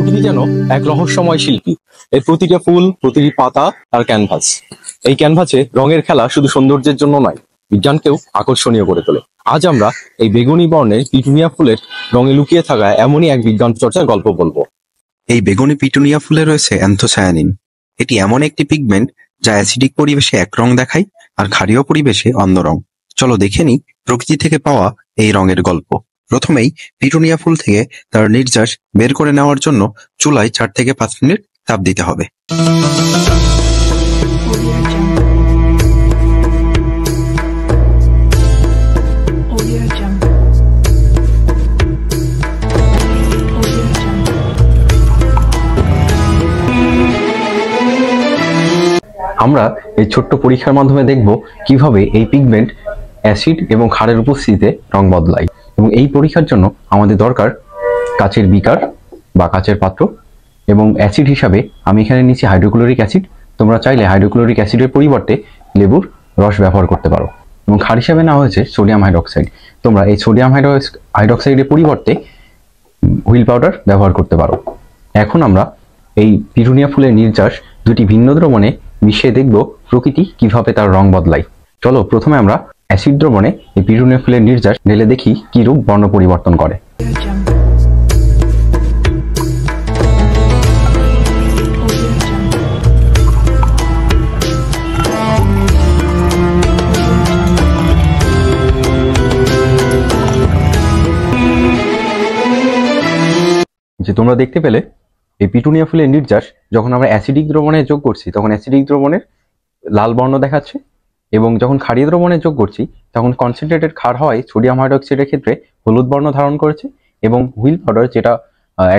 প্রকৃতি যেন এক রহস্যময় শিল্পী। এর প্রতিটা ফুল, প্রতিটি পাতা আর ক্যানভাস। এই ক্যানভাসে রঙের খেলা শুধু সৌন্দর্যের জন্য নয়, বিজ্ঞানকেও আকর্ষণীয় করে তোলে। আজ আমরা এই বেগুনি বর্ণের পিটুনিয়া ফুলের রঙে লুকিয়ে থাকা এমনই এক বিজ্ঞান চর্চার গল্প বলবো। এই বেগুনি পিটুনিয়া ফুলে রয়েছে অ্যান্থোসায়ানিন। এটি এমন একটি পিগমেন্ট যা অ্যাসিডিক পরিবেশে এক রং দেখায় আর ক্ষারীয় পরিবেশে অন্য রং। চলো দেখে নিই প্রকৃতি থেকে পাওয়া এই রঙের গল্প। প্রথমেই পিটুনিয়া ফুল থেকে তার নির্যাস বের করে নেওয়ার জন্য চুলায় 4 থেকে 5 মিনিট তাপ দিতে হবে। আমরা এই ছোট্ট পরীক্ষার মাধ্যমে দেখব কিভাবে এই পিগমেন্ট অ্যাসিড এবং ক্ষারের উপস্থিতিতে রং বদলায়। এবং এই পরীক্ষার জন্য আমাদের দরকার কাচের বিকার বা কাচের পাত্র, এবং অ্যাসিড হিসাবে আমি এখানে নিচ্ছি হাইড্রোক্লোরিক অ্যাসিড। তোমরা চাইলে হাইড্রোক্লোরিক অ্যাসিডের পরিবর্তে লেবুর রস ব্যবহার করতে পারো। এবং ক্ষার হিসাবে নেওয়া হয়েছে সোডিয়াম হাইড্রোক্সাইড। তোমরা এই সোডিয়াম হাইড্রোক্সাইডের পরিবর্তে হুইল পাউডার ব্যবহার করতে পারো। এখন আমরা এই পিটুনিয়া ফুলের নির্যাস দুটি ভিন্ন দ্রবণে মিশিয়ে দেখব প্রকৃতি কিভাবে তার রং বদলায়। চলো প্রথমে আমরা অ্যাসিড দ্রবণে এই পিটুনিয়া ফুলের নির্যাস ঢেলে দেখি কি রূপ বর্ণ পরিবর্তন করে। যে তোমরা দেখতে পেলে এই পিটুনিয়া ফুলের নির্যাস যখন আমরা অ্যাসিডিক দ্রবণে যোগ করছি তখন অ্যাসিডিক দ্রবণের লাল বর্ণ দেখাচ্ছে, এবং যখন ক্ষারীয় দ্রবণে যোগ করছি তখন কনসেন্ট্রেটেড ক্ষার হওয়ায় সোডিয়াম হাইড্রোক্সাইডের ক্ষেত্রে হলুদ বর্ণ ধারণ করেছে, এবং হুইল পাউডার যেটা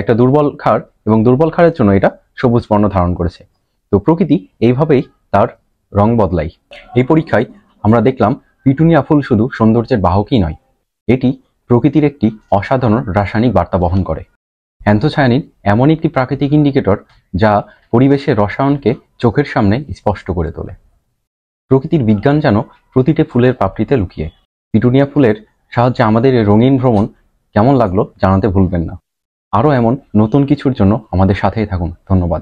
একটা দুর্বল ক্ষার, এবং দুর্বল ক্ষারের জন্য এটা সবুজ বর্ণ ধারণ করেছে। তো প্রকৃতি এইভাবেই তার রং বদলায়। এই পরীক্ষায় আমরা দেখলাম পিটুনিয়া ফুল শুধু সৌন্দর্যের বাহকই নয়, এটি প্রকৃতির একটি অসাধারণ রাসায়নিক বার্তা বহন করে। অ্যান্থোসায়ানিন এমন একটি প্রাকৃতিক ইন্ডিকেটর যা পরিবেশের রসায়নকে চোখের সামনে স্পষ্ট করে তোলে। প্রকৃতির বিজ্ঞান যেন প্রতিটি ফুলের পাপড়িতে লুকিয়ে। পিটুনিয়া ফুলের সাহায্যে আমাদের এই রঙিন ভ্রমণ কেমন লাগলো জানাতে ভুলবেন না। আরও এমন নতুন কিছুর জন্য আমাদের সাথেই থাকুন। ধন্যবাদ।